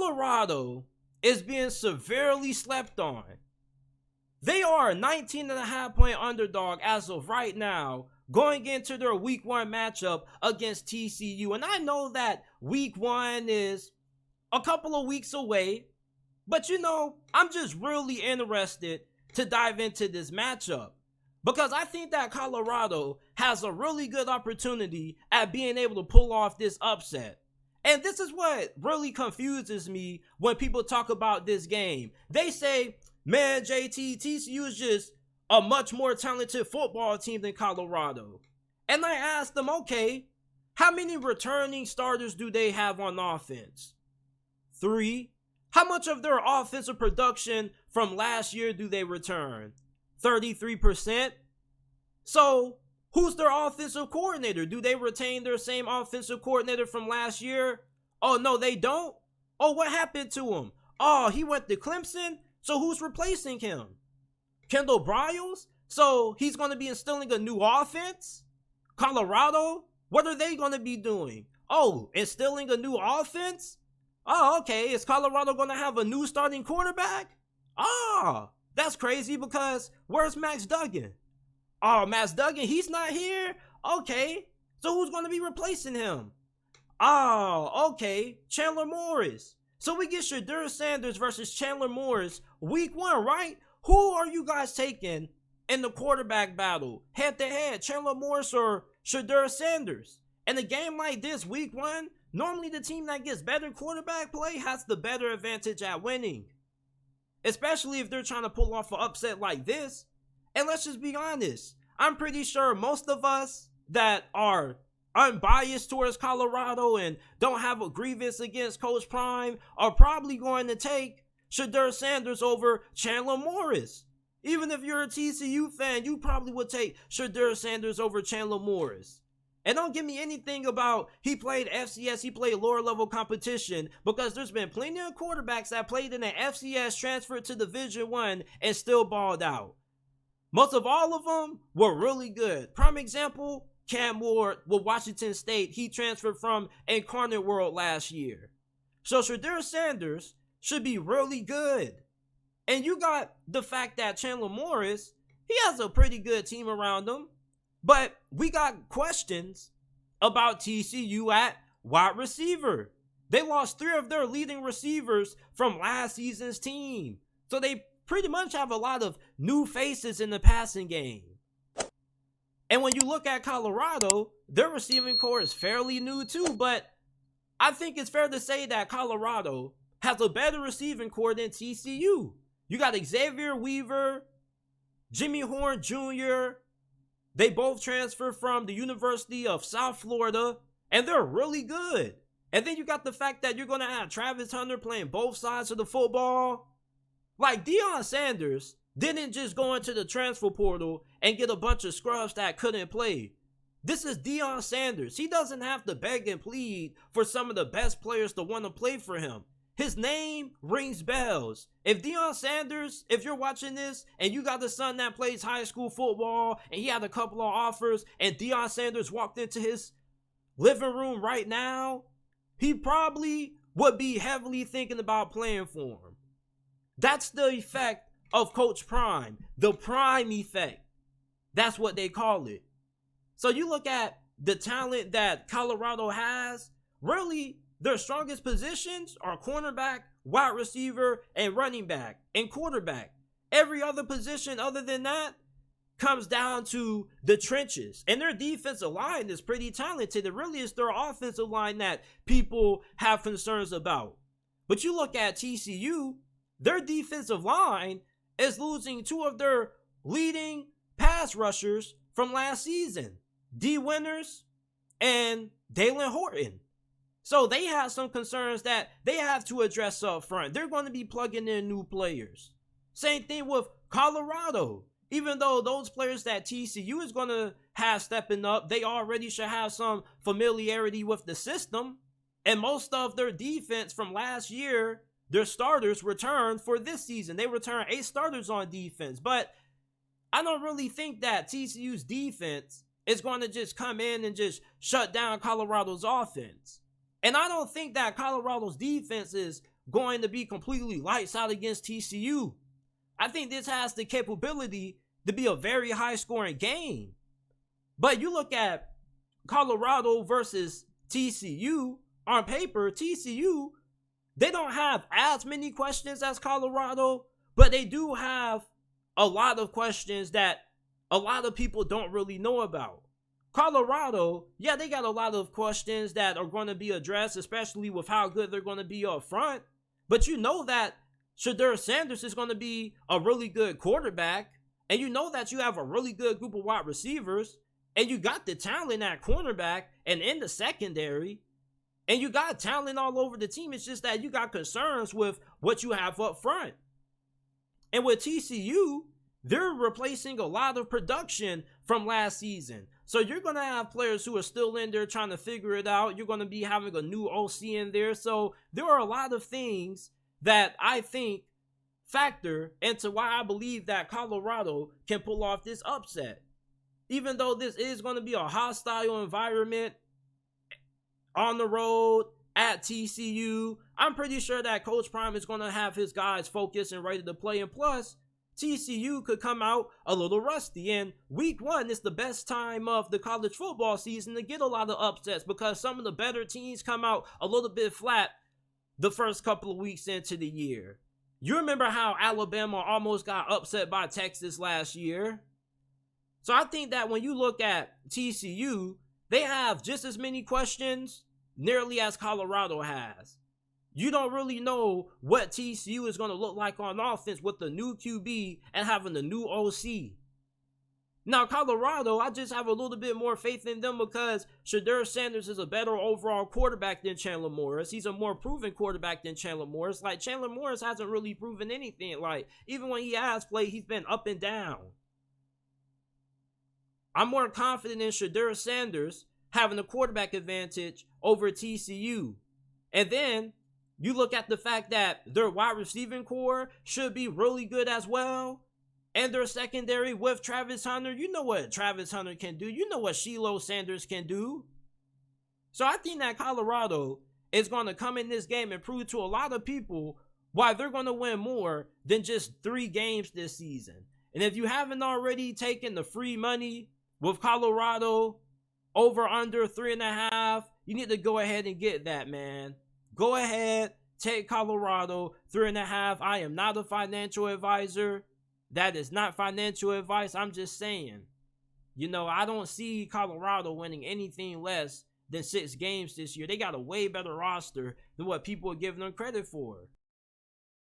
Colorado is being severely slept on. They are a 19.5-point underdog as of right now, going into their week 1 matchup against TCU. And I know that week 1 is a couple of weeks away, but I'm just really interested to dive into this matchup because I think that Colorado has a really good opportunity at being able to pull off this upset. And this is what really confuses me when people talk about this game. They say, man, JT, TCU is just a much more talented football team than Colorado. And I asked them, okay, how many returning starters do they have on offense? 3. How much of their offensive production from last year do they return? 33%. So, who's their offensive coordinator? Do they retain their same offensive coordinator from last year? Oh, no, they don't? Oh, what happened to him? Oh, he went to Clemson? So who's replacing him? Kendall Bryles? So he's going to be instilling a new offense? Colorado? What are they going to be doing? Oh, instilling a new offense? Oh, okay. Is Colorado going to have a new starting quarterback? Oh, that's crazy because where's Max Duggan? Oh, Max Duggan, he's not here? Okay. So who's going to be replacing him? Oh, okay. Chandler Morris. So we get Shedeur Sanders versus Chandler Morris week 1, right? Who are you guys taking in the quarterback battle? Head to head, Chandler Morris or Shedeur Sanders? In a game like this, week 1, normally the team that gets better quarterback play has the better advantage at winning. Especially if they're trying to pull off an upset like this. And let's just be honest, I'm pretty sure most of us that are unbiased towards Colorado and don't have a grievance against Coach Prime are probably going to take Shedeur Sanders over Chandler Morris. Even if you're a TCU fan, you probably would take Shedeur Sanders over Chandler Morris. And don't give me anything about he played FCS, he played lower level competition, because there's been plenty of quarterbacks that played in the FCS, transferred to Division I, and still balled out. Most of all of them were really good. Prime example, Cam Ward with Washington State. He transferred from Incarnate World last year. So Shedeur Sanders should be really good. And you got the fact that Chandler Morris, he has a pretty good team around him. But we got questions about TCU at wide receiver. They lost 3 of their leading receivers from last season's team. So they pretty much have a lot of new faces in the passing game. And when you look at Colorado, their receiving core is fairly new too, but I think it's fair to say that Colorado has a better receiving core than TCU. You got Xavier Weaver, Jimmy Horn Jr., they both transferred from the University of South Florida, and they're really good. And then you got the fact that you're going to have Travis Hunter playing both sides of the football. Like, Deion Sanders didn't just go into the transfer portal and get a bunch of scrubs that couldn't play. This is Deion Sanders. He doesn't have to beg and plead for some of the best players to want to play for him. His name rings bells. If Deion Sanders, if you're watching this and you got a son that plays high school football and he had a couple of offers and Deion Sanders walked into his living room right now, he probably would be heavily thinking about playing for him. That's the effect of Coach Prime, the Prime effect. That's what they call it. So you look at the talent that Colorado has, really their strongest positions are cornerback, wide receiver, and running back, and quarterback. Every other position other than that comes down to the trenches. And their defensive line is pretty talented. It really is their offensive line that people have concerns about. But you look at TCU, their defensive line is losing 2 of their leading pass rushers from last season, D. Winters and Dalen Horton. So they have some concerns that they have to address up front. They're going to be plugging in new players. Same thing with Colorado. Even though those players that TCU is going to have stepping up, they already should have some familiarity with the system. And most of their defense from last year, their starters returned for this season. They returned 8 starters on defense. But I don't really think that TCU's defense is going to just come in and just shut down Colorado's offense. And I don't think that Colorado's defense is going to be completely lights out against TCU. I think this has the capability to be a very high scoring game. But you look at Colorado versus TCU, on paper, TCU, they don't have as many questions as Colorado, but they do have a lot of questions that a lot of people don't really know about. Colorado, yeah, they got a lot of questions that are going to be addressed, especially with how good they're going to be up front. But you know that Deion Sanders is going to be a really good quarterback, and you know that you have a really good group of wide receivers, and you got the talent at cornerback and in the secondary, and you got talent all over the team. It's just that you got concerns with what you have up front. And with TCU, they're replacing a lot of production from last season. So you're going to have players who are still in there trying to figure it out. You're going to be having a new OC in there. So there are a lot of things that I think factor into why I believe that Colorado can pull off this upset. Even though this is going to be a hostile environment on the road at TCU, I'm pretty sure that Coach Prime is going to have his guys focused and ready to play. And plus, TCU could come out a little rusty. And week 1 is the best time of the college football season to get a lot of upsets because some of the better teams come out a little bit flat the first couple of weeks into the year. You remember how Alabama almost got upset by Texas last year? So I think that when you look at TCU, they have just as many questions nearly as Colorado has. You don't really know what TCU is going to look like on offense with the new QB and having the new OC. Now, Colorado, I just have a little bit more faith in them because Deion Sanders is a better overall quarterback than Chandler Morris. He's a more proven quarterback than Chandler Morris. Like, Chandler Morris hasn't really proven anything. Like, even when he has played, he's been up and down. I'm more confident in Deion Sanders having a quarterback advantage over TCU. And then you look at the fact that their wide receiving core should be really good as well. And their secondary with Travis Hunter, you know what Travis Hunter can do. You know what Shiloh Sanders can do. So I think that Colorado is going to come in this game and prove to a lot of people why they're going to win more than just 3 games this season. And if you haven't already taken the free money with Colorado over under 3.5, you need to go ahead and get that, man. Go ahead, take Colorado 3.5. I am not a financial advisor. That is not financial advice. I'm just saying, I don't see Colorado winning anything less than 6 games this year. They got a way better roster than what people are giving them credit for.